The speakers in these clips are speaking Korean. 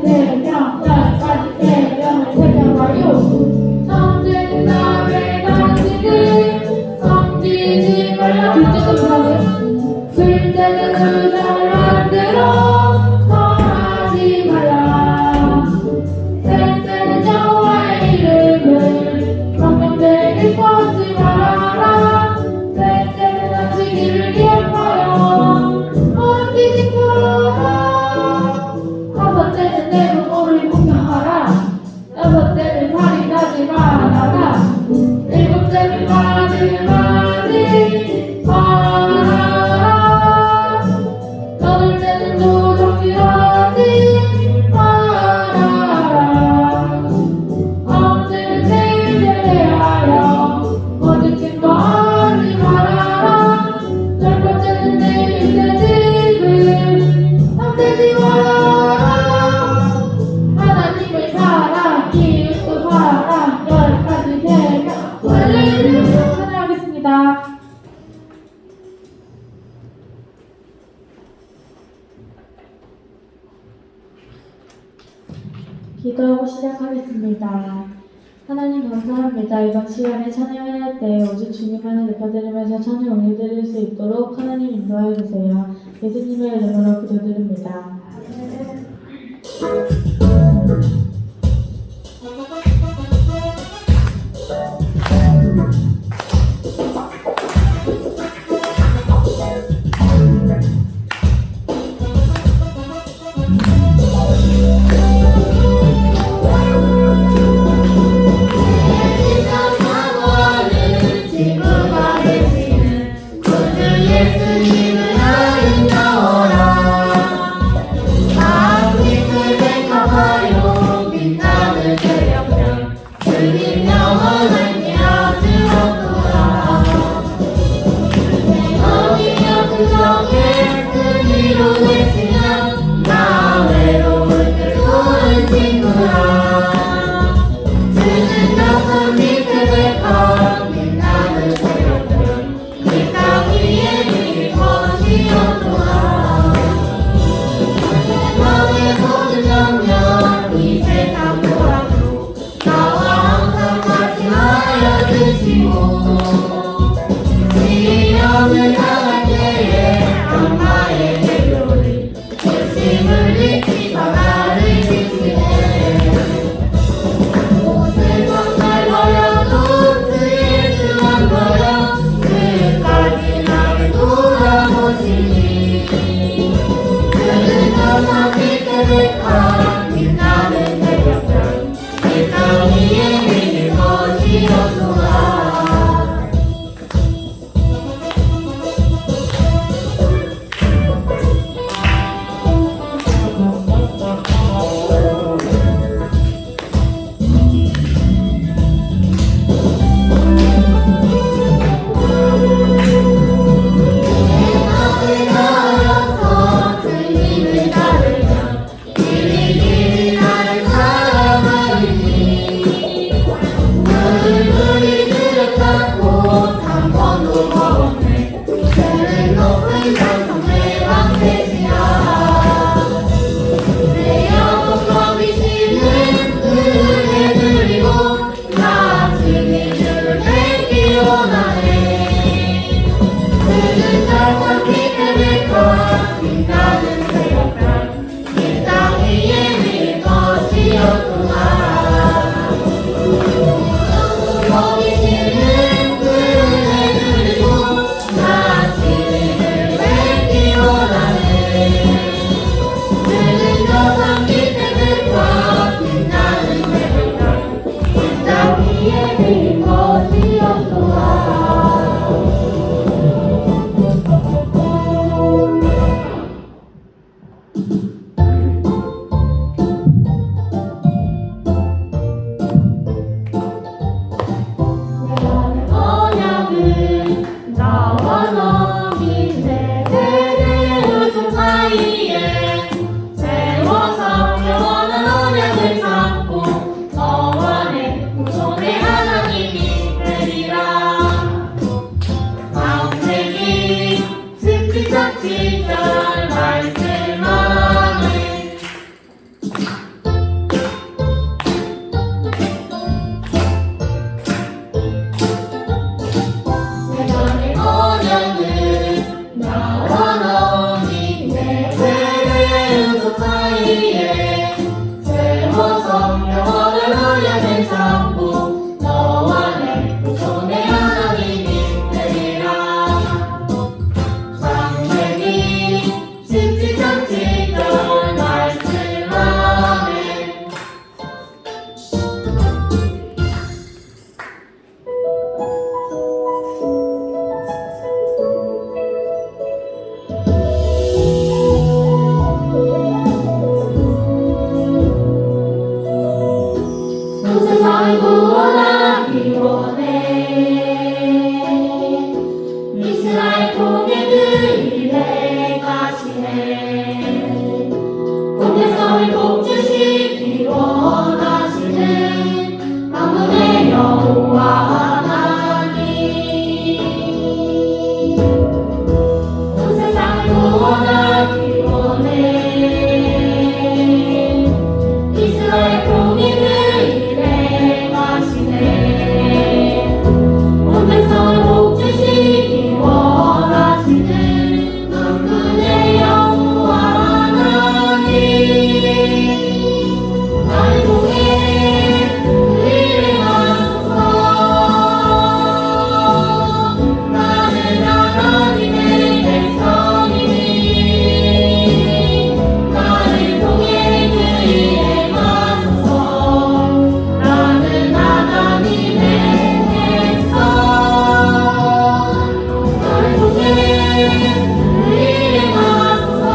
대명, 열까지 대명을 새겨봐요. 성제는 나를 당신을 섬기지 말라. 둘째도 부사고요. 둘째는 의사를 만들어 성하지 말라. 셋째는 여호와의 이름을 성경대에 꺼지 말아라. 셋째는 안식일을 기억하여 어긋이지 말아라. 다섯째는 내 부모를 공경하라. 여섯째는 살인하지 말아라. 일곱째는 말하지 말아라. 여덟째는 도적질하지 말아라. 아홉째는 내일에 대하여 거짓 증거하지 말아라. 열 번째는 내일의 집을 탐내지 말아라. 하나님을 사랑, 이웃도 사랑. 열 가지 계명. 할렐루야. 찬양하겠습니다. 기도하고 시작하겠습니다. 하나님 감사합니다. 이번 시간에 찬양을 할 때 오직 주님만을 높여드리면서 찬양 올려드릴 수 있도록 하나님 인도하여 주세요. 예수님의 이름으로 기도드립니다. 이스라엘 통일을 위해 가시네 온 백성을 복주시기 원하시는 만군의 여호와 하나님 온 세상을 구원하기 원해 이스라엘 통일을 위해 가시네 온 백성을 복주시기 원하시는 만군의 여호와 하나님 나를 통해 그 일을 하소서 나는 하나님의 백성이니 나를 통해 그 일을 하소서 나는 하나님의 백성 나를 통해 그 일을 하소서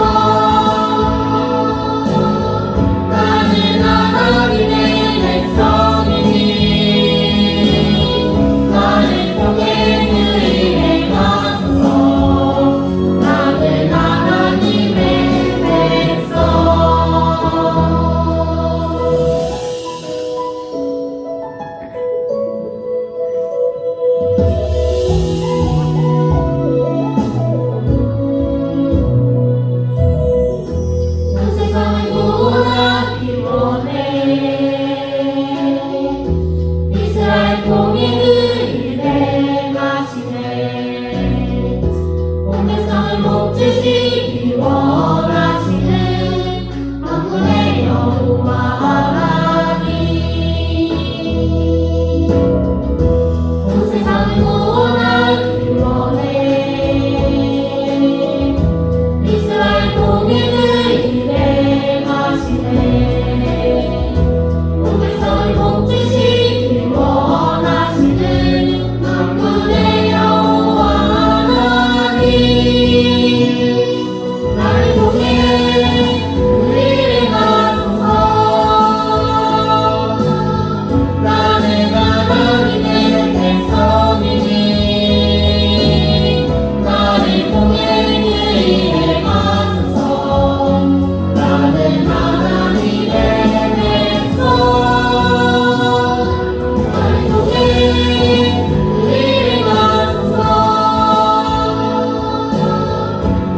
나는 하나님의 백성이니 나를 통해 그 일을 하소서 나는 하나님의 백성 온 세상을 구원하기 원해 이스라엘 통일을 위해 가시네 온 백성을 복주시기 원하시는 만군의 여호와 하나님 온 세상을 구원하기 원해 이스라엘 통일을 위해 가시네 온 백성을 복주시기 원하시는 만군의 여호와 하나님 나를 통해 그 일을 하소서 나는 하나님의 백성이니 나를 통해 그 일을 하소서 나는 하나님의 백성 나를 통해 그 일을 하소서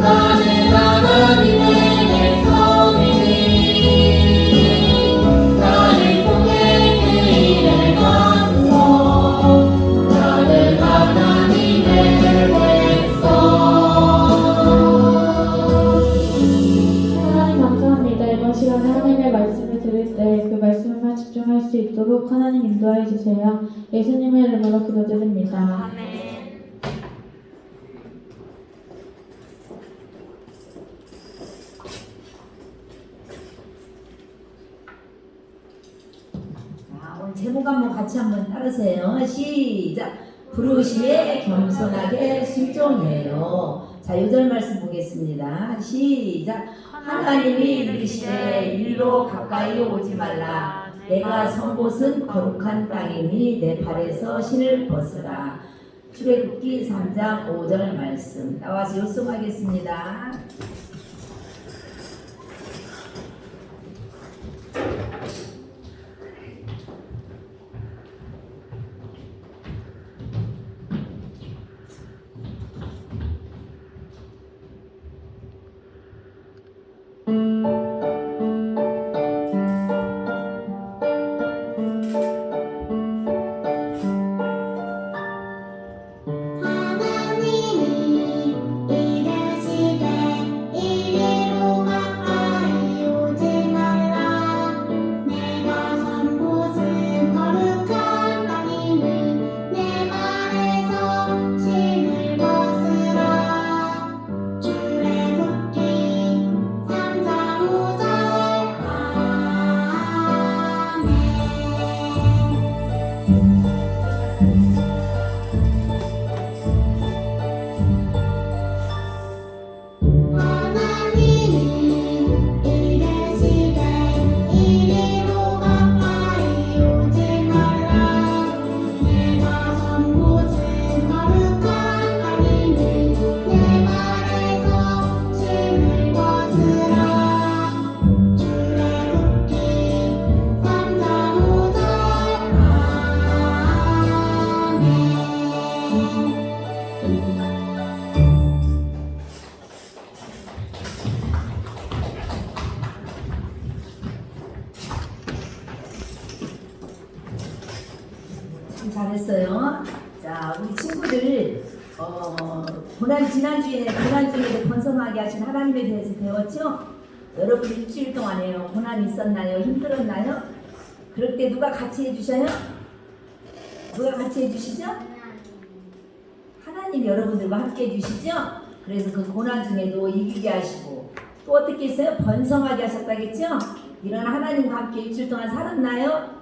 나는 하나님의 백성이니 나를 통해 그 일을 하소서 나는 하나님의 백성 하나님 감사합니다. 이번 시간에 하나님의 말씀을 들을 때 그 말씀만 집중할 수 있도록 하나님 인도하여 주세요. 예수님의 이름으로 기도드립니다. 오늘 제목 한번 같이 한번 따르세요. 시작. 부르시에 겸손하게 순종해요. 자, 요절 말씀 보겠습니다. 시작. 하나님이 이르시되 이리로 가까이 오지 말라. 내가 선 곳은 거룩한 땅이니 내 발에서 신을 벗으라. 출애굽기 3장 5절 말씀 나와서 요청하겠습니다. 하나님이 이르시되 참 잘했어요. 자, 우리 친구들 지난주에도 번성하게 하신 하나님에 대해서 배웠죠? 여러분 일주일 동안에요. 고난이 있었나요? 힘들었나요? 그럴 때 누가 같이 해주셔요? 누가 같이 해주시죠? 하나님 여러분들과 함께 해주시죠? 그래서 그 고난 중에도 이기게 하시고 또 어떻게 했어요? 번성하게 하셨다겠죠? 이런 하나님과 함께 일주일 동안 살았나요?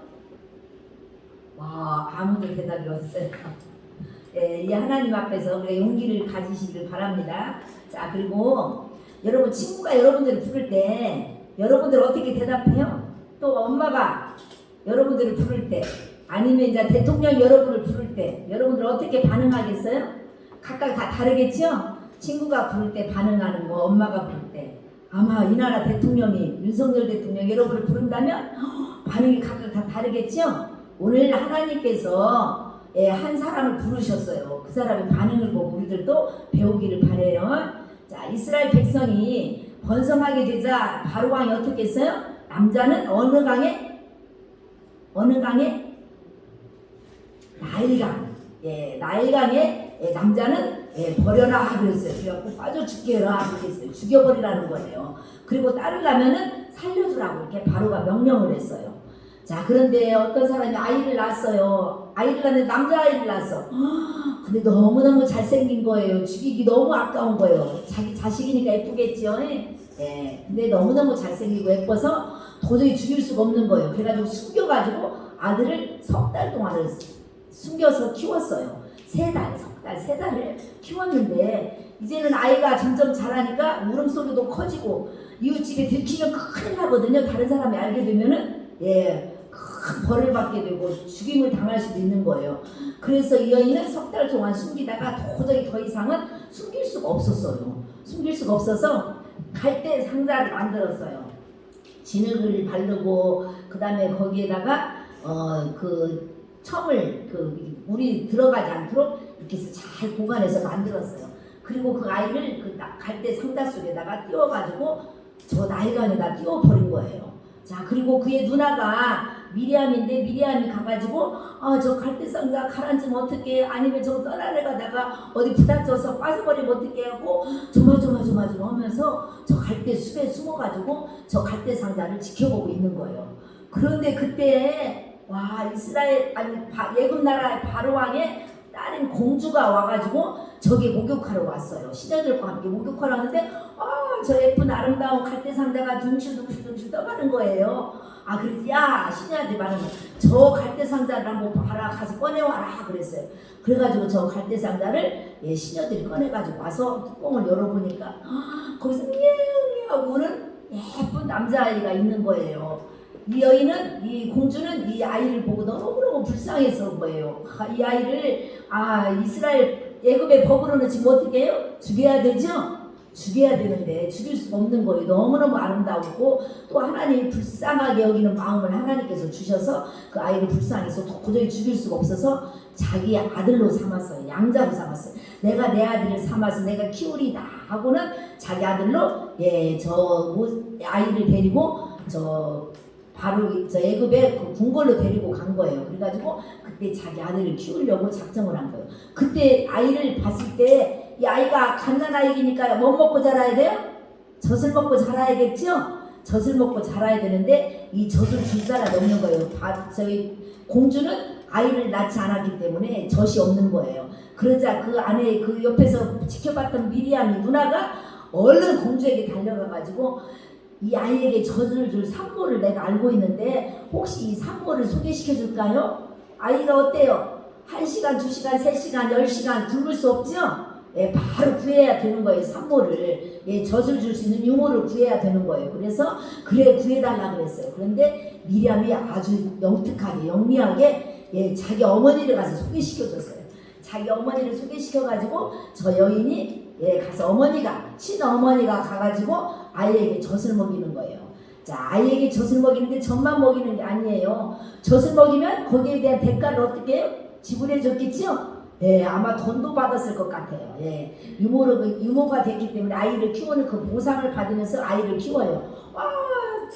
와, 아무도 대답이 없어요. 예, 이 하나님 앞에서 우리가 용기를 가지시길 바랍니다. 자, 그리고 여러분 친구가 여러분들을 부를 때 여러분들 어떻게 대답해요? 또 엄마가 여러분들을 부를 때 아니면 이제 대통령이 여러분을 부를 때 여러분들 어떻게 반응하겠어요? 각각 다 다르겠죠? 친구가 부를 때 반응하는 거, 엄마가 부를 때 아마 이 나라 대통령이 윤석열 대통령 여러분을 부른다면 반응이 각각 다 다르겠죠? 오늘 하나님께서 한 사람을 부르셨어요. 그 사람의 반응을 보고 우리들도 배우기를 바래요. 자, 이스라엘 백성이 번성하게 되자 바로 왕이 어떻게 했어요? 남자는 어느 강에? 어느 강에? 나일강. 나일강에 남자는 버려라 그랬어요. 그래갖고 빠져 죽게라 그랬어요. 죽여버리라는 거예요. 그리고 따르려면은 살려주라고 이렇게 바로가 명령을 했어요. 자, 그런데 어떤 사람이 아이를 낳았어요. 아이를 낳는데 남자아이를 낳았어. 근데 너무너무 잘생긴 거예요. 죽이기 너무 아까운 거예요. 자기 자식이니까 예쁘겠죠. 근데 너무너무 잘생기고 예뻐서 도저히 죽일 수가 없는 거예요. 그래가지고 숨겨가지고 아들을 3달 동안을 숨겨서 키웠어요. 3달을 키웠는데 이제는 아이가 점점 자라니까 울음소리도 커지고 이웃집에 들키면 큰일 나거든요. 다른 사람이 알게 되면은 큰 벌을 받게 되고 죽임을 당할 수도 있는 거예요. 그래서 이 여인은 3달 동안 숨기다가 도저히 더 이상은 숨길 수가 없었어요. 숨길 수가 없어서 갈대 상자를 만들었어요. 진흙을 바르고 그 다음에 거기에다가 그 청을 그 물이 들어가지 않도록 이렇게 해서 잘 보관해서 만들었어요. 그리고 그 아이를 그 갈대 상자 속에다가 띄워가지고 저 나일강에다 띄워버린 거예요. 자, 그리고 그의 누나가 미리암인데 미리암이 가가지고 저 갈대상자 가라앉으면 어떡해, 아니면 저 떠나래 가다가 어디 부닥쳐서 빠져버리면 어떡해 하고 조마조마 하면서 저 갈대 숲에 숨어가지고 저 갈대상자를 지켜보고 있는 거예요. 그런데 그때 이스라엘 예굽 나라의 바로왕의 딸인 공주가 와가지고 저기 목욕하러 왔어요. 시녀들과 함께 목욕하러 왔는데 저 예쁜 아름다운 갈대상자가 둥실둥실 떠가는 거예요. 그래서 야, 시녀한테 말하면 저 갈대상자를 한번 봐라, 가서 꺼내와라 그랬어요. 그래가지고 저 갈대상자를 시녀들이 꺼내가지고 와서 뚜껑을 열어보니까 거기서 냐냐하고 우는 예쁜 남자아이가 있는 거예요. 이 여인은, 이 공주는 이 아이를 보고 너무너무 불쌍해서 온 거예요. 이 아이를 이스라엘 예굽의 법으로는 지금 어떻게 해요? 죽여야 되죠? 죽여야 되는데 죽일 수가 없는 거예요. 너무너무 아름다웠고 또 하나님이 불쌍하게 여기는 마음을 하나님께서 주셔서 그 아이를 불쌍해서 도저히 죽일 수가 없어서 자기 아들로 삼았어요. 양자로 삼았어요. 내가 내 아들을 삼아서 내가 키우리다 하고는 자기 아들로 저 아이를 데리고 바로 저 애굽에 그 궁궐로 데리고 간 거예요. 그래가지고 그때 자기 아들을 키우려고 작정을 한 거예요. 그때 아이를 봤을 때 이 아이가 갓난아이니까 뭐 먹고 자라야 돼요? 젖을 먹고 자라야겠죠? 젖을 먹고 자라야 되는데 이 젖을 줄 사람이 없는 거예요. 저희 공주는 아이를 낳지 않았기 때문에 젖이 없는 거예요. 그러자 그 안에 그 옆에서 지켜봤던 미리암이 누나가 얼른 공주에게 달려가가지고 이 아이에게 젖을 줄 산모를 내가 알고 있는데 혹시 이 산모를 소개시켜 줄까요? 아이가 어때요? 1시간, 2시간, 3시간, 10시간 굶을 수 없죠? 바로 구해야 되는 거예요. 산모를 젖을 줄 수 있는 유모를 구해야 되는 거예요. 그래서 그래 구해달라 그랬어요. 그런데 미리암이 아주 영특하게 영리하게 자기 어머니를 가서 소개시켜줬어요. 자기 어머니를 소개시켜가지고 저 여인이 가서 친어머니가 가가지고 아이에게 젖을 먹이는 거예요. 자, 아이에게 젖을 먹이는데 젖만 먹이는 게 아니에요. 젖을 먹이면 거기에 대한 대가를 어떻게 해요? 지불해 줬겠죠? 예, 아마 돈도 받았을 것 같아요. 예, 유모가 됐기 때문에 아이를 키우는 그 보상을 받으면서 아이를 키워요. 와,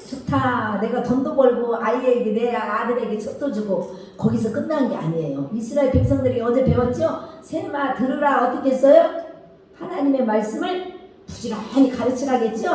좋다. 내가 돈도 벌고 아이에게 내 아들에게 첩도 주고 거기서 끝난 게 아니에요. 이스라엘 백성들이 어제 배웠죠? 셈아 들으라 어떻게 했어요? 하나님의 말씀을 부지런히 가르치라겠죠?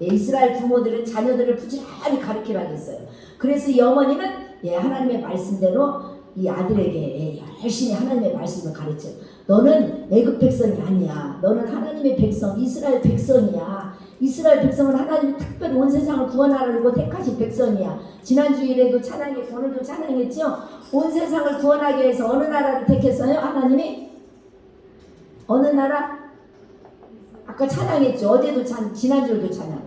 예, 이스라엘 부모들은 자녀들을 부지런히 가르치라겠어요. 그래서 이 어머니는 하나님의 말씀대로 이 아들에게 열심히 하나님의 말씀을 가르쳐. 너는 애굽 백성이 아니야. 너는 하나님의 백성, 이스라엘 백성이야. 이스라엘 백성은 하나님이 특별히 온 세상을 구원하려고 택하신 백성이야. 지난주일에도 찬양했고 오늘도 찬양했죠. 온 세상을 구원하기 위해서 어느 나라를 택했어요? 하나님이? 어느 나라? 아까 찬양했죠. 어제도 지난주에도 찬양.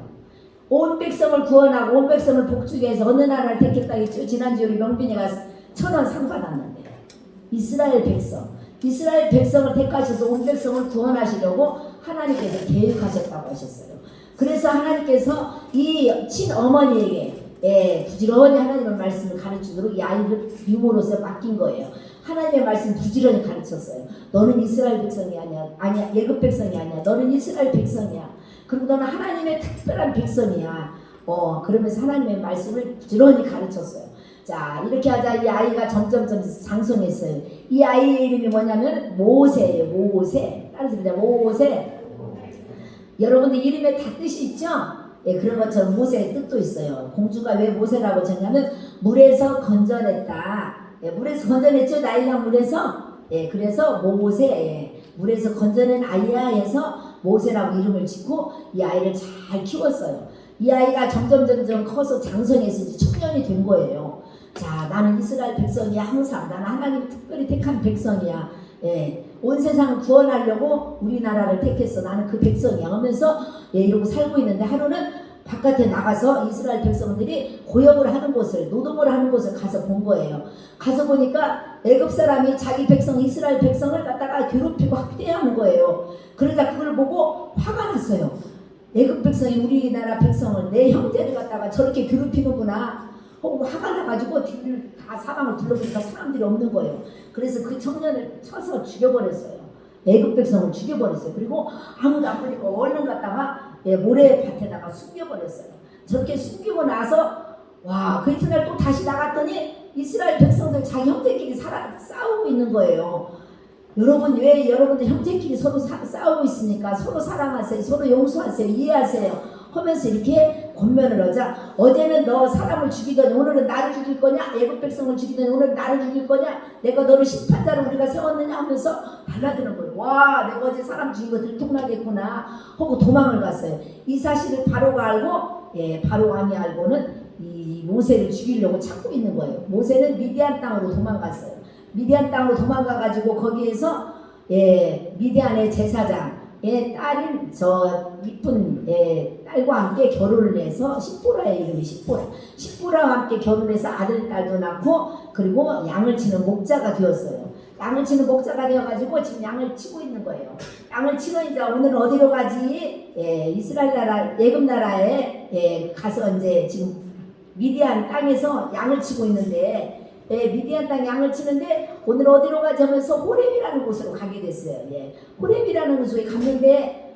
온 백성을 구원하고 온 백성을 복주기 위해서 어느 나라를 택했다 했죠. 지난주에 우리 명빈이가 1,000원 상 받았는데 이스라엘 백성을 택하셔서 온 백성을 구원하시려고 하나님께서 계획하셨다고 하셨어요. 그래서 하나님께서 이 친어머니에게 부지런히 하나님의 말씀을 가르치도록 이 아이를 유모로서 맡긴 거예요. 하나님의 말씀 부지런히 가르쳤어요. 너는 이스라엘 백성이 아니야 애굽 백성이 아니야. 너는 이스라엘 백성이야. 그리고 너는 하나님의 특별한 백성이야. 그러면서 하나님의 말씀을 부지런히 가르쳤어요. 자, 이렇게 하자 이 아이가 점점점 장성했어요. 이 아이의 이름이 뭐냐면 모세예요. 모세. 따라서 그냥 모세. 여러분들 이름에 다 뜻이 있죠? 예, 그런 것처럼 모세의 뜻도 있어요. 공주가 왜 모세라고 쳤냐면 물에서 건져냈다. 예, 물에서 건져냈죠? 나일강 물에서. 예, 그래서 모세. 예, 물에서 건져낸 아이야 해서 모세라고 이름을 짓고 이 아이를 잘 키웠어요. 이 아이가 점점 커서 장성해서 이제 청년이 된 거예요. 자, 나는 이스라엘 백성이야. 항상 나는 하나님 특별히 택한 백성이야. 예, 온 세상을 구원하려고 우리나라를 택했어. 나는 그 백성이야 하면서 이러고 살고 있는데 하루는 바깥에 나가서 이스라엘 백성들이 고역을 하는 곳을 노동을 하는 곳을 가서 본 거예요. 가서 보니까 애굽 사람이 자기 백성 이스라엘 백성을 갖다가 괴롭히고 학대하는 거예요. 그러자 그걸 보고 화가 났어요. 애굽 백성이 우리나라 백성을 내 형제를 갖다가 저렇게 괴롭히는구나. 화가 나가지고 뒤를 다 사방을 둘러보니까 사람들이 없는 거예요. 그래서 그 청년을 쳐서 죽여버렸어요. 애굽 백성을 죽여버렸어요. 그리고 아무도 안 보니까 얼른 갔다가 모래밭에다가 숨겨버렸어요. 저렇게 숨기고 나서 그 이튿날 또 다시 나갔더니 이스라엘 백성들 자기 형제끼리 싸우고 있는 거예요. 여러분 왜 여러분들 형제끼리 서로 싸우고 있습니까? 서로 사랑하세요. 서로 용서하세요. 이해하세요. 하면서 이렇게 권면을 하자. 어제는 너 사람을 죽이더니 오늘은 나를 죽일 거냐? 애굽 백성을 죽이더니 오늘은 나를 죽일 거냐? 내가 너를 심판자로 우리가 세웠느냐? 하면서 달라드는 거예요. 내가 어제 사람 죽인 거 들통나겠구나 하고 도망을 갔어요. 이 사실을 바로가 알고 바로 왕이 알고는 이 모세를 죽이려고 찾고 있는 거예요. 모세는 미디안 땅으로 도망갔어요. 미디안 땅으로 도망가가지고 거기에서 미디안의 제사장의 딸인 저 이쁜 딸과 함께 결혼을 해서 시보라의 이름이 시보라와 함께 결혼해서 아들 딸도 낳고 그리고 양을 치는 목자가 되었어요. 양을 치는 목자가 되어가지고 지금 양을 치고 있는 거예요. 양을 치러 이제 오늘 어디로 가지? 이스라엘 나라 애굽 나라에 가서 이제 지금 미디안 땅에서 양을 치고 있는데 미디안 땅 양을 치는데 오늘 어디로 가지 하면서 호렙이라는 곳으로 가게 됐어요. 호렙이라는 곳에 갔는데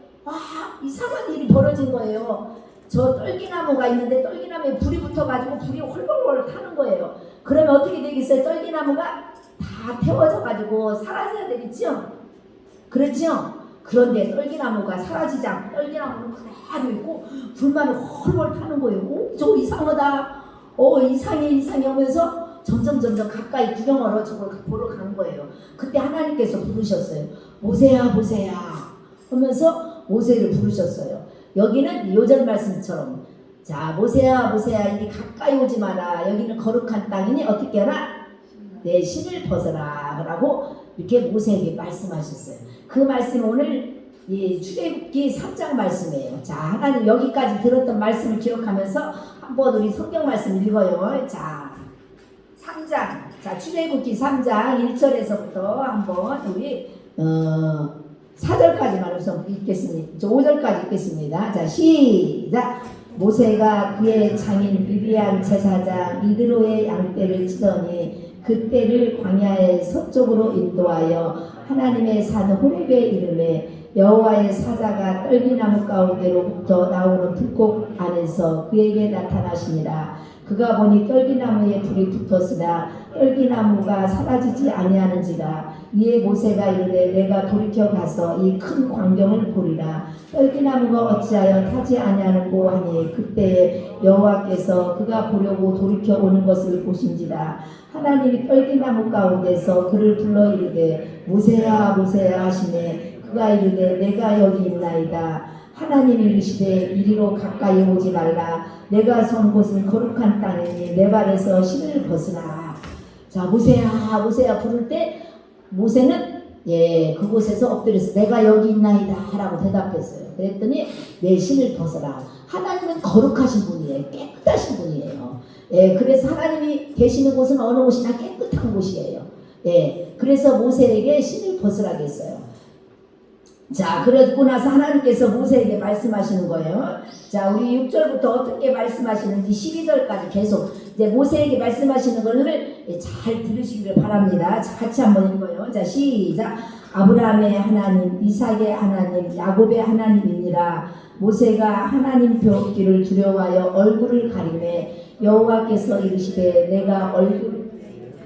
이상한 일이 벌어진 거예요. 저 떨기나무가 있는데 떨기나무에 불이 붙어가지고 불이 홀벌홀 타는 거예요. 그러면 어떻게 되겠어요? 떨기나무가 다 태워져가지고 사라져야 되겠죠? 그렇죠? 그런데 떨기나무가 사라지지 않고 떨기나무는 그대로 있고 불만 홀벌 타는 거예요. 저거 이상하다. 이상해 하면서 점점 가까이 구경하러 저걸 보러 간 거예요. 그때 하나님께서 부르셨어요. 모세야 하면서 모세를 부르셨어요. 여기는 요절 말씀처럼 자 모세야 이리 가까이 오지 마라. 여기는 거룩한 땅이니 어떻게 하라? 내 신을 벗어라 라고 이렇게 모세에게 말씀하셨어요. 그 말씀은 오늘 출애굽기 3장 말씀이에요. 자 하나님 여기까지 들었던 말씀을 기억하면서 한번 우리 성경 말씀 읽어요. 자 3장, 출애굽기 3장 1절에서부터 한번 우리 4절까지만 우선 읽겠습니다. 5절까지 읽겠습니다. 자, 시작! 모세가 그의 장인 미디안 제사장 이드로의 양떼를 치더니 그 떼를 광야의 서쪽으로 인도하여 하나님의 산 호렙의 이름에 여호와의 사자가 떨기나무 가운데로부터 나오는 불꽃 안에서 그에게 나타나시니라. 그가 보니 떨기나무에 불이 붙었으나 떨기나무가 사라지지 아니하는지라. 이에 모세가 이르되 내가 돌이켜 가서 이 큰 광경을 보리라. 떨기나무가 어찌하여 타지 아니하는고 하니 그때에 여호와께서 그가 보려고 돌이켜 오는 것을 보신지라. 하나님이 떨기나무 가운데서 그를 불러 이르되 모세야 모세야 하시매 그가 이르되 내가 여기 있나이다. 하나님이 이르시되 이리로 가까이 오지 말라. 내가 선 곳은 거룩한 땅이니 내 발에서 신을 벗으라. 자, 모세야 모세야 부를 때 모세는 그곳에서 엎드려서 내가 여기 있나이다 라고 대답했어요. 그랬더니 내 신을 벗어라. 하나님은 거룩하신 분이에요. 깨끗하신 분이에요. 그래서 하나님이 계시는 곳은 어느 곳이나 깨끗한 곳이에요. 그래서 모세에게 신을 벗으라고 했어요. 자, 그러고 나서 하나님께서 모세에게 말씀하시는 거예요. 자, 우리 6절부터 어떻게 말씀하시는지 12절까지 계속 이제 모세에게 말씀하시는 것을 잘 들으시기를 바랍니다. 자, 같이 한번 읽어요. 자, 시작. 아브라함의 하나님, 이삭의 하나님, 야곱의 하나님이니라. 모세가 하나님 뵙기를 두려워하여 얼굴을 가리매 여호와께서 이르시되 내가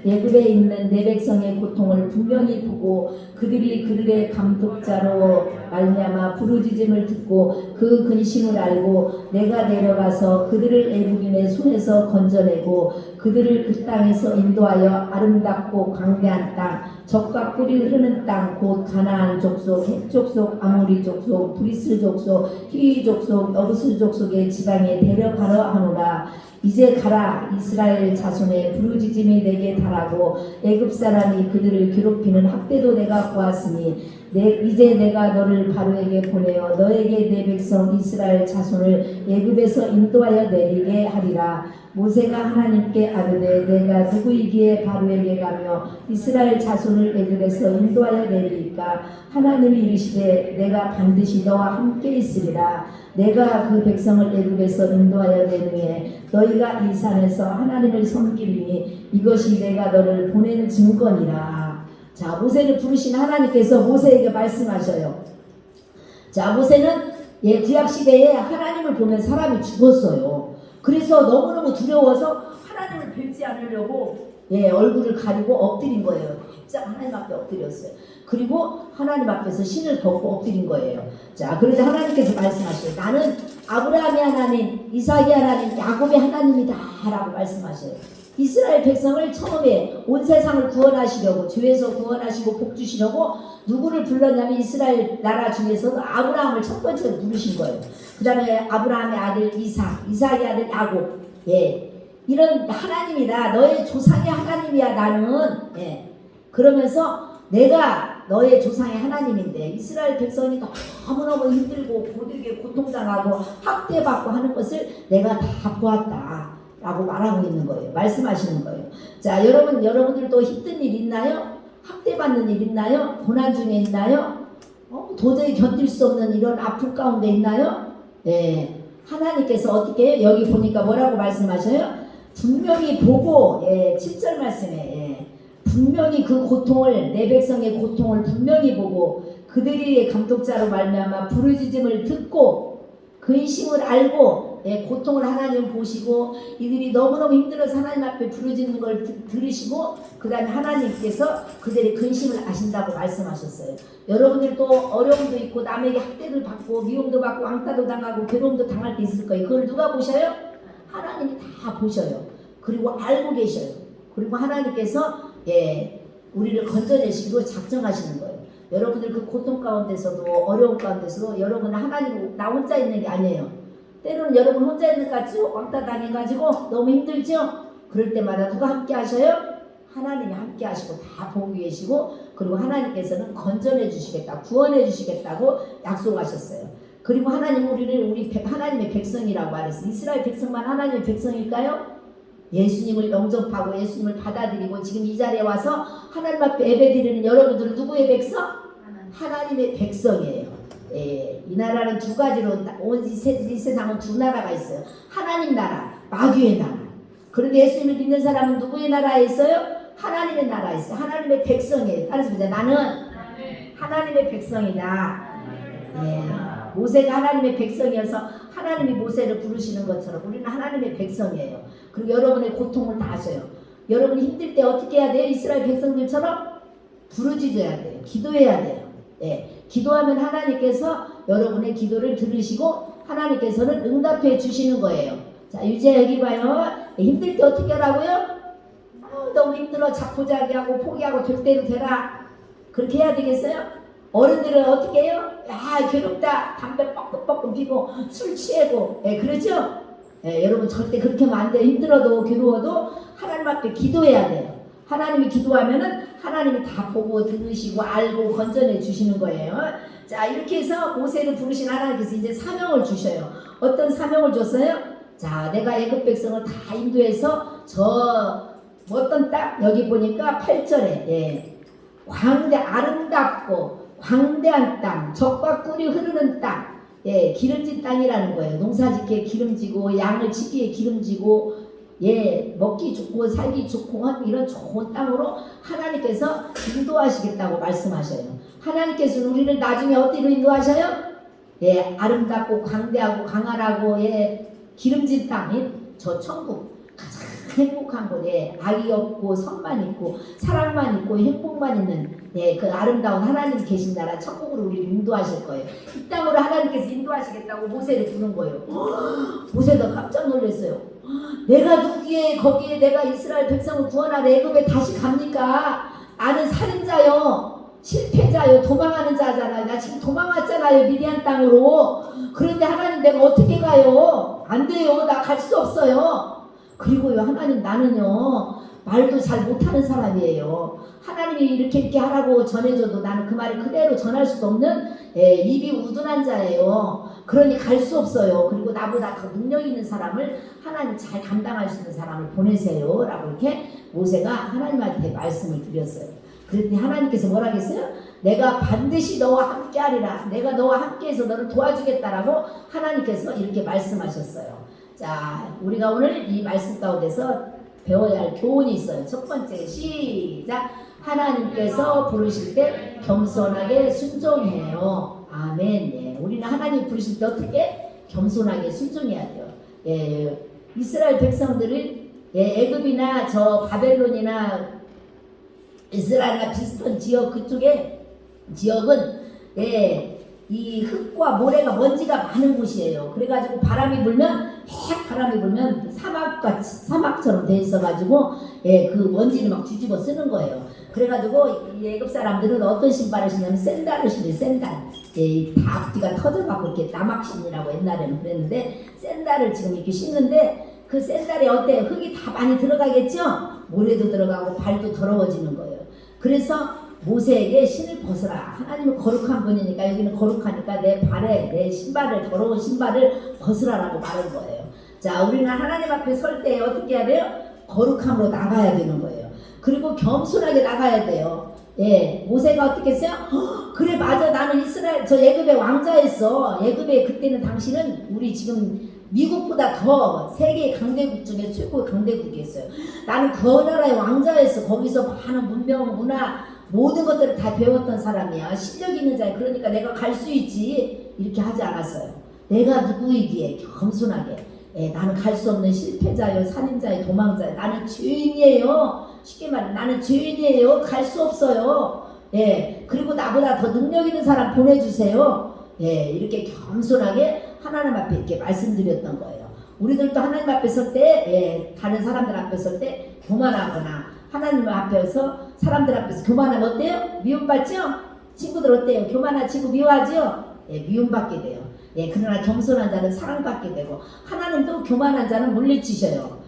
애굽에 있는 내 백성의 고통을 분명히 보고 그들이 그들의 감독자로 말미암아 부르짖음을 듣고 그 근심을 알고 내가 내려가서 그들을 애굽인의 손에서 건져내고 그들을 그 땅에서 인도하여 아름답고 광대한 땅 젖과 꿀이 흐르는 땅 곧 가나안 족속, 헷 족속, 아모리 족속, 브리스 족속, 히위 족속, 여부스 족속의 지방에 데려가려 하노라. 이제 가라. 이스라엘 자손의 부르짖음이 내게 달하고 애굽 사람이 그들을 괴롭히는 학대도 내가 보았으니 이제 내가 너를 바로에게 보내어 너에게 내 백성 이스라엘 자손을 애굽에서 인도하여 내리게 하리라. 모세가 하나님께 아뢰되 내가 누구이기에 바로에게 가며 이스라엘 자손을 애굽에서 인도하여 내리리까. 하나님이 이르시되 내가 반드시 너와 함께 있으리라. 내가 그 백성을 애굽에서 인도하여 내리에 너희가 이 산에서 하나님을 섬기리니 이것이 내가 너를 보낸 증거니라. 자, 모세를 부르신 하나님께서 모세에게 말씀하셔요. 자, 모세는 구약시대에 하나님을 보면 사람이 죽었어요. 그래서 너무너무 두려워서 하나님을 뵙지 않으려고 얼굴을 가리고 엎드린 거예요. 바짝 하나님 앞에 엎드렸어요. 그리고 하나님 앞에서 신을 벗고 엎드린 거예요. 자, 그런데 하나님께서 말씀하셔요. 나는 아브라함의 하나님, 이삭의 하나님, 야곱의 하나님이다 라고 말씀하셔요. 이스라엘 백성을 처음에 온 세상을 구원하시려고 죄에서 구원하시고 복 주시려고 누구를 불렀냐면 이스라엘 나라 중에서도 아브라함을 첫 번째로 부르신 거예요. 그 다음에 아브라함의 아들 이삭의 아들 야곱. 이런 하나님이다. 너의 조상의 하나님이야 나는. 그러면서 내가 너의 조상의 하나님인데 이스라엘 백성이 너무너무 힘들고 고되게 고통당하고 학대받고 하는 것을 내가 다 보았다 라고 말하고 있는 거예요. 말씀하시는 거예요. 자, 여러분들도 힘든 일 있나요? 학대받는 일 있나요? 고난 중에 있나요? 도저히 견딜 수 없는 이런 아픔 가운데 있나요? 하나님께서 어떻게 해요? 여기 보니까 뭐라고 말씀하셔요? 분명히 보고 7절 말씀에 분명히 그 고통을 내 백성의 고통을 분명히 보고 그들이 감독자로 말미암아 부르짖음을 듣고 근심을 알고 고통을 하나님 보시고 이들이 너무너무 힘들어서 하나님 앞에 부르짖는 걸 들으시고 그 다음에 하나님께서 그들의 근심을 아신다고 말씀하셨어요. 여러분들도 어려움도 있고 남에게 학대를 받고 미움도 받고 왕따도 당하고 괴로움도 당할 때 있을 거예요. 그걸 누가 보셔요? 하나님이 다 보셔요. 그리고 알고 계셔요. 그리고 하나님께서 우리를 건져내시고 작정하시는 거예요. 여러분들 그 고통 가운데서도 어려움 가운데서도 여러분은 하나님 나 혼자 있는 게 아니에요. 때로는 여러분 혼자 있는 것 같죠? 왕따 당해가지고 너무 힘들죠? 그럴 때마다 누가 함께 하셔요? 하나님이 함께 하시고 다 보고 계시고 그리고 하나님께서는 건져내 주시겠다, 구원해 주시겠다고 약속하셨어요. 그리고 하나님 우리 하나님의 백성이라고 말했어요. 이스라엘 백성만 하나님의 백성일까요? 예수님을 영접하고 예수님을 받아들이고 지금 이 자리에 와서 하나님 앞에 예배드리는 여러분들은 누구의 백성? 하나님의 백성이에요. 이 나라는 두 가지로 이 세상은 두 나라가 있어요. 하나님 나라, 마귀의 나라. 그런데 예수님을 믿는 사람은 누구의 나라에 있어요? 하나님의 나라에 있어요. 하나님의 백성이에요. 따라서 보자. 나는 하나님의 백성이다. 예, 모세가 하나님의 백성이어서 하나님이 모세를 부르시는 것처럼 우리는 하나님의 백성이에요. 그리고 여러분의 고통을 다 아셔요. 여러분이 힘들 때 어떻게 해야 돼요? 이스라엘 백성들처럼 부르짖어야 돼요. 기도해야 돼요. 예, 기도하면 하나님께서 여러분의 기도를 들으시고 하나님께서는 응답해 주시는 거예요. 자, 유지야 여기 봐요. 힘들 때 어떻게 하라고요? 너무 힘들어 자포자기하고 포기하고 될 대로 되라. 그렇게 해야 되겠어요? 어른들은 어떻게 해요? 야, 괴롭다. 담배 뻑뻑뻑 피고 술 취하고. 예, 그렇죠? 예, 여러분 절대 그렇게 하면 안 돼요. 힘들어도 괴로워도 하나님 앞에 기도해야 돼요. 하나님이 기도하면은 하나님이 다 보고 들으시고 알고 건져내 주시는 거예요. 자, 이렇게 해서 모세를 부르신 하나님께서 이제 사명을 주셔요. 어떤 사명을 줬어요? 자, 내가 애굽 백성을 다 인도해서 저 어떤 땅 여기 보니까 8절에 예, 아름답고 광대한 땅, 젖과 꿀이 흐르는 땅, 예, 기름진 땅이라는 거예요. 농사짓기에 기름지고 양을 치기에 기름지고 예, 먹기 좋고 살기 좋고 이런 좋은 땅으로 하나님께서 인도하시겠다고 말씀하셔요. 하나님께서는 우리를 나중에 어디로 인도하셔요? 예, 아름답고 광대하고 강하라고 예, 기름진 땅인 저 천국 가장 행복한 곳에 악이 없고 선만 있고 사랑만 있고 행복만 있는 예, 그 아름다운 하나님 계신 나라 천국으로 우리를 인도하실 거예요. 이 땅으로 하나님께서 인도하시겠다고 모세를 부른 거예요. 모세가 깜짝 놀랐어요. 내가 누구에 거기에 내가 이스라엘 백성을 구원하러 애굽에 다시 갑니까? 나는 살인자요, 실패자요, 도망하는 자잖아요. 나 지금 도망왔잖아요, 미디안 땅으로. 그런데 하나님 내가 어떻게 가요? 안 돼요. 나 갈 수 없어요. 그리고요, 하나님 나는요 말도 잘 못하는 사람이에요. 하나님이 이렇게 하라고 전해줘도 나는 그 말을 그대로 전할 수도 없는 예, 입이 우둔한 자예요. 그러니 갈 수 없어요. 그리고 나보다 더 능력 있는 사람을 하나님 잘 감당할 수 있는 사람을 보내세요 라고 이렇게 모세가 하나님한테 말씀을 드렸어요. 그랬더니 하나님께서 뭐라 했어요? 내가 반드시 너와 함께 하리라. 내가 너와 함께해서 너를 도와주겠다라고 하나님께서 이렇게 말씀하셨어요. 자, 우리가 오늘 이 말씀 가운데서 배워야 할 교훈이 있어요. 첫 번째, 시작. 하나님께서 부르실 때 겸손하게 순종해요. 아멘. 예. 우리는 하나님 부르실 때 어떻게? 겸손하게 순종해야 돼요. 예. 이스라엘 백성들을 예, 애굽이나 저 바벨론이나 이스라엘과 비슷한 지역 그쪽에 지역은 예, 이 흙과 모래가 먼지가 많은 곳이에요. 그래가지고 바람이 불면 바람이 불면 사막처럼 돼 있어가지고 예, 그 먼지를 막 뒤집어 쓰는 거예요. 그래가지고 이 애굽 사람들은 어떤 신발을 신냐면 샌달을 신어요. 샌달. 예, 다 앞뒤가 터져갖고 이렇게 나막신이라고 옛날에는 그랬는데 샌달을 지금 이렇게 신는데 그 샌달이 어때요? 흙이 다 많이 들어가겠죠? 모래도 들어가고 발도 더러워지는 거예요. 그래서 모세에게 신을 벗으라. 하나님은 거룩한 분이니까 여기는 거룩하니까 내 발에 내 신발을 더러운 신발을 벗으라라고 말한 거예요. 자, 우리는 하나님 앞에 설 때 어떻게 해야 돼요? 거룩함으로 나가야 되는 거예요. 그리고 겸손하게 나가야 돼요. 예, 모세가 어떻게 했어요? 그래 맞아 나는 이스라엘 저 애굽의 왕자였어. 애굽의 그때는 당신은 우리 지금 미국보다 더 세계 강대국 중에 최고 강대국이었어요. 나는 그 나라의 왕자였어. 거기서 많은 문명, 문화 모든 것들을 다 배웠던 사람이야. 실력 있는 자야. 그러니까 내가 갈 수 있지. 이렇게 하지 않았어요. 내가 누구이기에 겸손하게 나는 갈 수 없는 실패자요, 살인자요, 도망자요. 나는 죄인이에요. 쉽게 말해 나는 죄인이에요. 갈 수 없어요. 예, 그리고 나보다 더 능력 있는 사람 보내주세요. 예, 이렇게 겸손하게 하나님 앞에 이렇게 말씀드렸던 거예요. 우리들도 하나님 앞에 설 때, 예, 다른 사람들 앞에 설 때 교만하거나 하나님 앞에서 사람들 앞에서 교만하면 어때요? 미움받죠? 친구들 어때요? 교만한 친구 미워하죠? 예, 미움받게 돼요. 예, 그러나 겸손한 자는 사랑받게 되고 하나님도 교만한 자는 물리치셔요.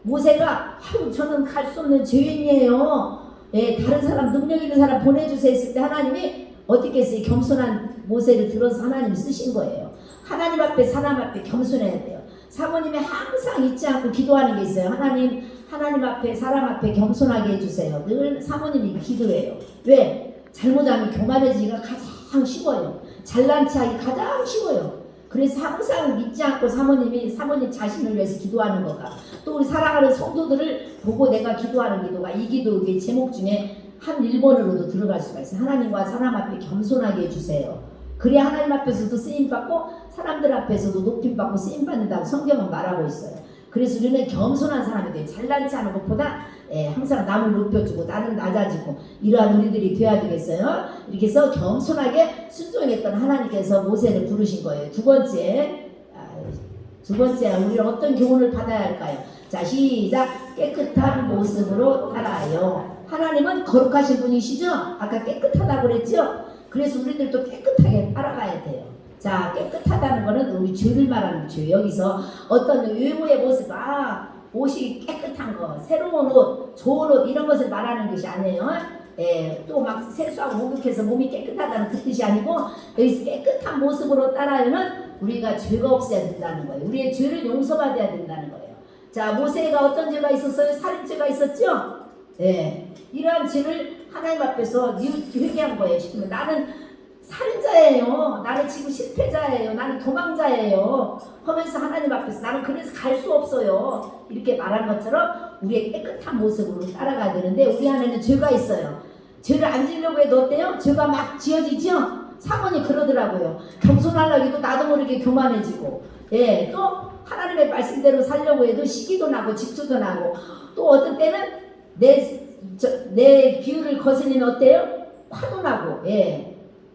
모세가 아유 저는 갈 수 없는 죄인이에요. 예, 다른 사람 능력 있는 사람 보내주세요 했을 때 하나님이 어떻게 했어요? 겸손한 모세를 들어서 하나님이 쓰신 거예요. 하나님 앞에 사람 앞에 겸손해야 돼요. 사모님이 항상 잊지 않고 기도하는 게 있어요. 하나님 앞에 사람 앞에 겸손하게 해주세요. 늘 사모님이 기도해요. 왜? 잘못하면 교만해지기가 가장 쉬워요. 잘난 체하기 가장 쉬워요. 그래서 항상 잊지 않고 사모님 자신을 위해서 기도하는 거가 또 우리 사랑하는 성도들을 보고 내가 기도하는 기도가 이 기도의 제목 중에 한 1번으로도 들어갈 수가 있어요. 하나님과 사람 앞에 겸손하게 해주세요. 그래야 하나님 앞에서도 쓰임받고 사람들 앞에서도 높임받고 쓰임받는다고 성경은 말하고 있어요. 그래서 우리는 겸손한 사람이 돼요. 잘난치 않은 것보다 항상 남을 높여주고 나는 낮아지고 이러한 우리들이 되어야 되겠어요. 이렇게 해서 겸손하게 순종했던 하나님께서 모세를 부르신 거예요. 두 번째 우리는 어떤 교훈을 받아야 할까요? 자, 시작. 깨끗한 모습으로 따라요. 하나님은 거룩하신 분이시죠? 아까 깨끗하다고 그랬죠? 그래서 우리들도 깨끗하게 따라가야 돼요. 자, 깨끗하다는 거는 우리 죄를 말하는 죄. 여기서 어떤 외모의 모습, 옷이 깨끗한 거, 새로운 옷, 좋은 옷 이런 것을 말하는 것이 아니에요. 또 막 세수하고 목욕해서 몸이 깨끗하다는 그 뜻이 아니고 여기서 깨끗한 모습으로 따라야면 우리가 죄가 없어야 된다는 거예요. 우리의 죄를 용서받아야 된다는 거예요. 자, 모세가 어떤 죄가 있었어요? 살인죄가 있었죠? 이러한 죄를 하나님 앞에서 회개한 거예요. 지금 나는 살인자예요. 나는 지금 실패자예요. 나는 도망자예요. 하면서 하나님 앞에서 나는 그래서 갈 수 없어요. 이렇게 말한 것처럼 우리의 깨끗한 모습으로 따라가야 되는데 우리 안에는 죄가 있어요. 죄를 안 지려고 해도 어때요? 죄가 막 지어지죠? 사모님 그러더라고요. 겸손하려고 해도 나도 모르게 교만해지고 또 하나님의 말씀대로 살려고 해도 시기도 나고 질투도 나고 또 어떤 때는 내 기운을 거슬리면 어때요? 화도 나고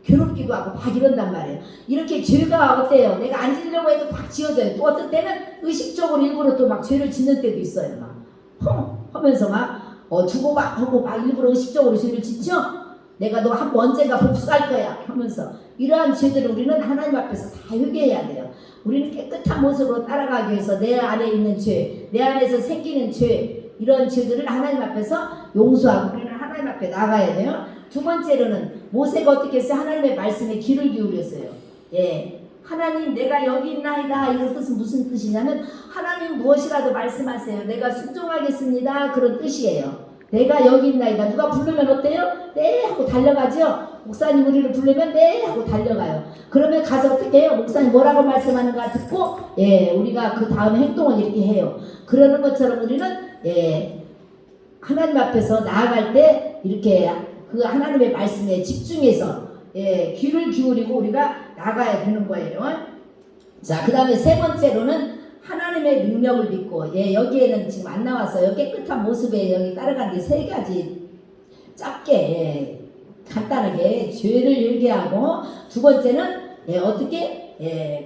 괴롭기도 하고 막 이런단 말이에요. 이렇게 죄가 어때요? 내가 안 지려고 해도 막 지어져요. 또 어떤 때는 의식적으로 일부러 또 막 죄를 짓는 때도 있어요. 막 하면서 막 주고 막 하고 막 일부러 의식적으로 죄를 짓죠? 내가 너 한 번 언젠가 복수할 거야 하면서 이러한 죄들을 우리는 하나님 앞에서 다 회개해야 돼요. 우리는 깨끗한 모습으로 따라가기 위해서 내 안에 있는 죄, 내 안에서 생기는 죄 이런 죄들을 하나님 앞에서 용서하고 우리는 하나님 앞에 나가야 돼요. 두 번째로는 모세가 어떻게 했어요? 하나님의 말씀에 귀를 기울였어요. 하나님 내가 여기 있나이다 이런 뜻은 무슨 뜻이냐면 하나님 무엇이라도 말씀하세요. 내가 순종하겠습니다. 그런 뜻이에요. 내가 여기 있나이다. 누가 부르면 어때요? 네 하고 달려가죠. 목사님 우리를 부르면 네 하고 달려가요. 그러면 가서 어떻게 해요? 목사님 뭐라고 말씀하는가 듣고 우리가 그 다음 행동을 이렇게 해요. 그러는 것처럼 우리는 하나님 앞에서 나아갈 때 이렇게 그 하나님의 말씀에 집중해서 귀를 기울이고 우리가 나가야 되는 거예요. 자, 그 다음에 세 번째로는 하나님의 능력을 믿고 여기에는 지금 안 나왔어요. 깨끗한 모습에 여기 따라가는데 세 가지 짧게 간단하게 죄를 회개하고 두 번째는 어떻게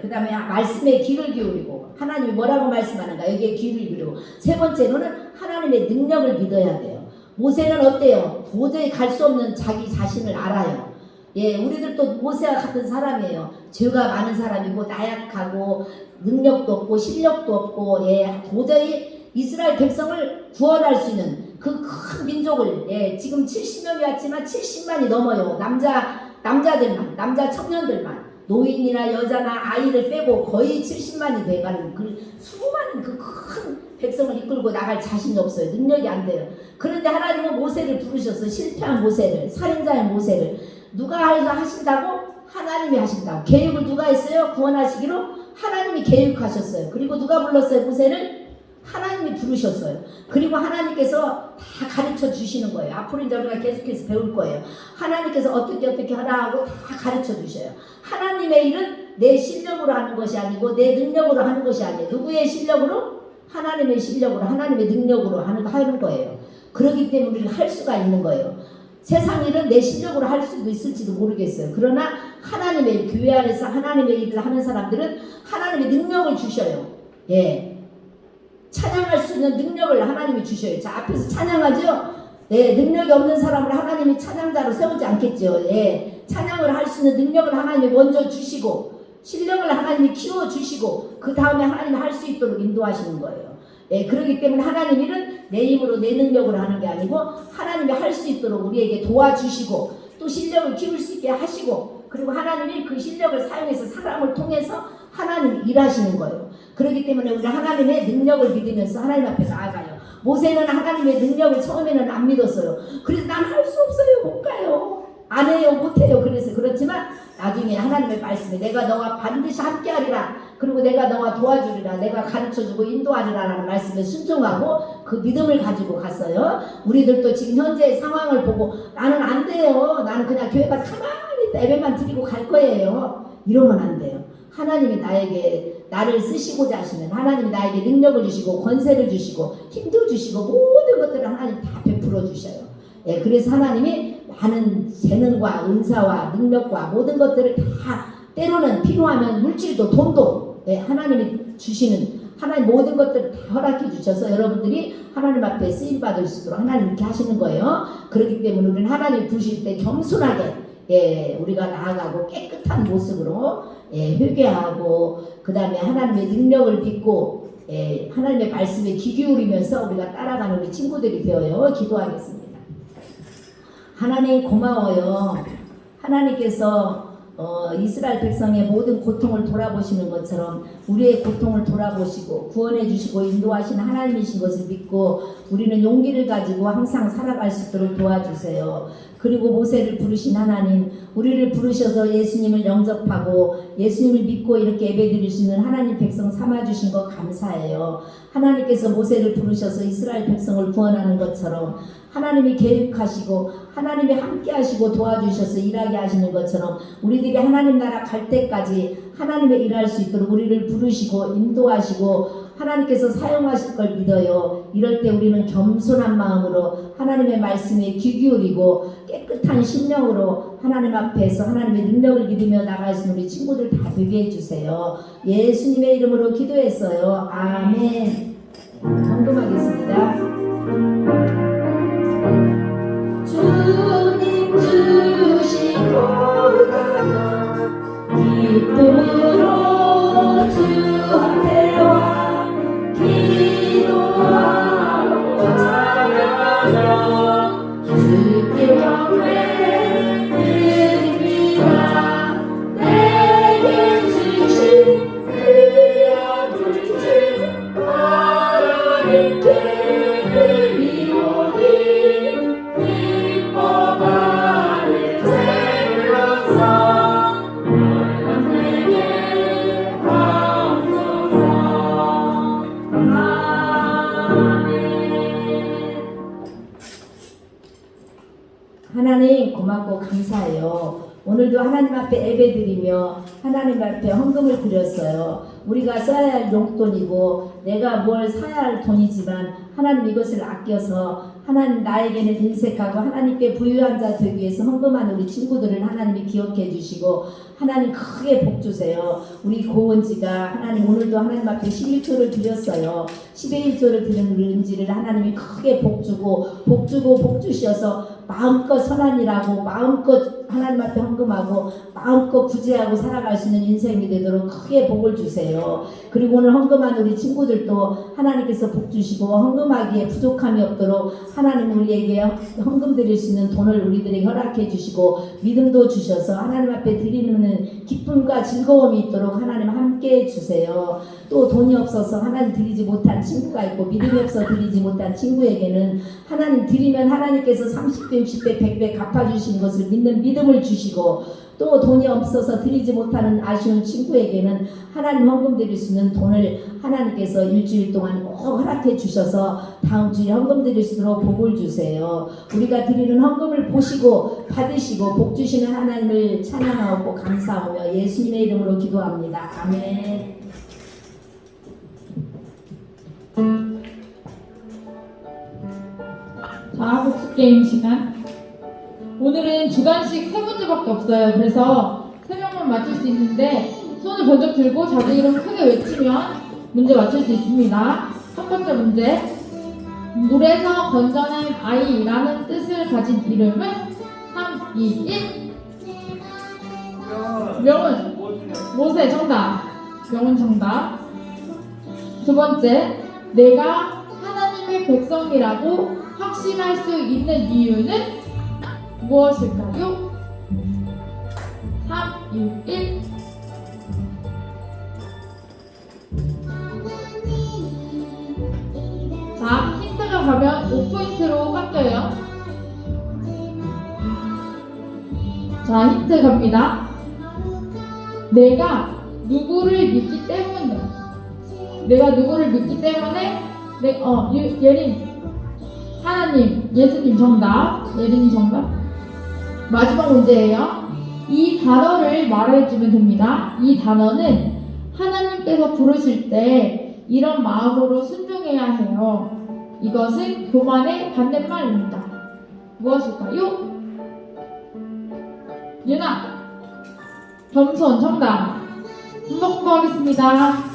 그 다음에 말씀에 귀를 기울이고 하나님이 뭐라고 말씀하는가 여기에 귀를 기울이고 세 번째로는 하나님의 능력을 믿어야 돼요. 모세는 어때요? 도저히 갈 수 없는 자기 자신을 알아요. 우리들도 모세와 같은 사람이에요. 죄가 많은 사람이고 나약하고 능력도 없고 실력도 없고 도저히 이스라엘 백성을 구원할 수 있는 그 큰 민족을 지금 70명이 왔지만 70만이 넘어요. 남자들만 남자 청년들만 노인이나 여자나 아이를 빼고 거의 70만이 돼가는 그 수많은 그 큰 백성을 이끌고 나갈 자신이 없어요. 능력이 안 돼요. 그런데 하나님은 모세를 부르셨어요. 실패한 모세를, 살인자의 모세를. 누가 하신다고? 하나님이 하신다고. 계획을 누가 했어요? 구원하시기로 하나님이 계획하셨어요. 그리고 누가 불렀어요? 모세를? 하나님이 부르셨어요. 그리고 하나님께서 다 가르쳐 주시는 거예요. 앞으로 이제 우리가 계속해서 배울 거예요. 하나님께서 어떻게 하라 하고 다 가르쳐 주셔요. 하나님의 일은 내 실력으로 하는 것이 아니고 내 능력으로 하는 것이 아니에요. 누구의 실력으로? 하나님의 실력으로, 하나님의 능력으로 하는 거예요. 그렇기 때문에 우리가 할 수가 있는 거예요. 세상 일은 내 실력으로 할 수도 있을지도 모르겠어요. 그러나 하나님의 교회 안에서 하나님의 일을 하는 사람들은 하나님의 능력을 주셔요. 찬양할 수 있는 능력을 하나님이 주셔요. 자, 앞에서 찬양하죠? 능력이 없는 사람을 하나님이 찬양자로 세우지 않겠죠. 찬양을 할 수 있는 능력을 하나님이 먼저 주시고 실력을 하나님이 키워주시고 그 다음에 하나님이 할 수 있도록 인도하시는 거예요. 그렇기 때문에 하나님 일은 내 힘으로 내 능력으로 하는 게 아니고 하나님이 할 수 있도록 우리에게 도와주시고 또 실력을 키울 수 있게 하시고 그리고 하나님이 그 실력을 사용해서 사람을 통해서 하나님이 일하시는 거예요. 그렇기 때문에 우리 하나님의 능력을 믿으면서 하나님 앞에 나아가요. 모세는 하나님의 능력을 처음에는 안 믿었어요. 그래서 난 할 수 없어요. 못 가요. 안 해요. 못 해요. 그래서 그렇지만 나중에 하나님의 말씀에 내가 너와 반드시 함께하리라, 그리고 내가 너와 도와주리라, 내가 가르쳐주고 인도하리라 라는 말씀에 순종하고 그 믿음을 가지고 갔어요. 우리들도 지금 현재의 상황을 보고 나는 안 돼요, 나는 그냥 교회 가서 가만히 있다 예배만 드리고 갈 거예요, 이러면 안 돼요. 하나님이 나를 쓰시고자 하시면 하나님이 나에게 능력을 주시고 권세를 주시고 힘도 주시고 모든 것들을 하나님 다 베풀어 주셔요. 예, 그래서 하나님이 많은 재능과 은사와 능력과 모든 것들을 다, 때로는 필요하면 물질도 돈도, 예, 하나님이 주시는, 하나님 모든 것들을 다 허락해 주셔서 여러분들이 하나님 앞에 쓰임 받을 수 있도록 하나님 이렇게 하시는 거예요. 그렇기 때문에 우리는 하나님 부실 때 겸손하게, 예, 우리가 나아가고 깨끗한 모습으로, 예, 회개하고 그 다음에 하나님의 능력을 믿고, 예, 하나님의 말씀에 귀 기울이면서 우리가 따라가는 우리 친구들이 되어요. 기도하겠습니다. 하나님 고마워요. 하나님께서 이스라엘 백성의 모든 고통을 돌아보시는 것처럼 우리의 고통을 돌아보시고 구원해 주시고 인도하시는 하나님이신 것을 믿고 우리는 용기를 가지고 항상 살아갈 수 있도록 도와주세요. 그리고 모세를 부르신 하나님, 우리를 부르셔서 예수님을 영접하고 예수님을 믿고 이렇게 예배드릴 수 있는 하나님 백성 삼아주신 것 감사해요. 하나님께서 모세를 부르셔서 이스라엘 백성을 구원하는 것처럼 하나님이 계획하시고 하나님이 함께 하시고 도와주셔서 일하게 하시는 것처럼 우리들이 하나님 나라 갈 때까지 하나님의 일할 수 있도록 우리를 부르시고 인도하시고 하나님께서 사용하실 걸 믿어요. 이럴 때 우리는 겸손한 마음으로 하나님의 말씀에 귀 기울이고 깨끗한 심령으로 하나님 앞에서 하나님의 능력을 믿으며 나갈 수 있는 우리 친구들 다 되게 해주세요. 예수님의 이름으로 기도했어요. 아멘. 헌금하겠습니다. 주님 주신 거룩한 기쁨으로 주 앞에 와 기도하고 찬양하며 주께 경배 드립니다. 내게 주신 귀한 물질 하나님께 드리오니 기뻐하는 제로서 내게 하옵소서. 아멘. 하나님 고맙고 감사해요. 오늘도 하나님 앞에 예배드리며 하나님 앞에 헌금을 드렸어요. 우리가 써야 할 용돈이고 내가 뭘 사야 할 돈이지만 하나님 이것을 아껴서 하나님 나에게는 인색하고 하나님께 부유한 자 되기 위해서 헌금하는 우리 친구들을 하나님이 기억해 주시고 하나님 크게 복 주세요. 우리 고은지가 하나님 오늘도 하나님 앞에 11조를 드렸어요. 11조를 드린 우리 은지를 하나님이 크게 복 주고 복 주셔서 마음껏 선한 일하고 마음껏 하나님 앞에 헌금하고 마음껏 구제하고 살아갈 수 있는 인생이 되도록 크게 복을 주세요. 그리고 오늘 헌금한 우리 친구들도 하나님께서 복 주시고 헌금하기에 부족함이 없도록 하나님 우리에게 헌금 드릴 수 있는 돈을 우리들에게 허락해 주시고 믿음도 주셔서 하나님 앞에 드리는 기쁨과 즐거움이 있도록 하나님 함께 해주세요. 또 돈이 없어서 하나님 드리지 못한 친구가 있고 믿음이 없어 드리지 못한 친구에게는 하나님 드리면 하나님께서 30배, 60배, 100배 갚아주신 것을 믿는 믿음을 주시고 또 돈이 없어서 드리지 못하는 아쉬운 친구에게는 하나님 헌금 드릴 수 있는 돈을 하나님께서 일주일 동안 꼭 허락해 주셔서 다음 주에 헌금 드릴 수 있도록 복을 주세요. 우리가 드리는 헌금을 보시고 받으시고 복 주시는 하나님을 찬양하고 감사하며 예수님의 이름으로 기도합니다. 아멘. 자, 복습게임 시간. 오늘은 주관식 3문제밖에 없어요. 그래서 3명만 맞출 수 있는데 손을 번쩍 들고 자기 이름 크게 외치면 문제 맞출 수 있습니다. 첫 번째 문제. 물에서 건져낸 아이라는 뜻을 가진 이름은 3, 2, 1. 명은 모세 정답. 명은 정답. 두 번째. 내가 하나님의 백성이라고 확신할 수 있는 이유는 무엇일까요? 3, 2, 1. 자, 힌트가 가면 5포인트로 깎여요. 자, 힌트 갑니다. 내가 누구를 믿기 때문에 예린 하나님, 예수님 정답. 예린이 정답. 마지막 문제예요. 이 단어를 말해주면 됩니다. 이 단어는 하나님께서 부르실 때 이런 마음으로 순종해야 해요. 이것은 교만의 반대말입니다. 무엇일까요? 유나, 겸손 정답. 한번 공부하겠습니다.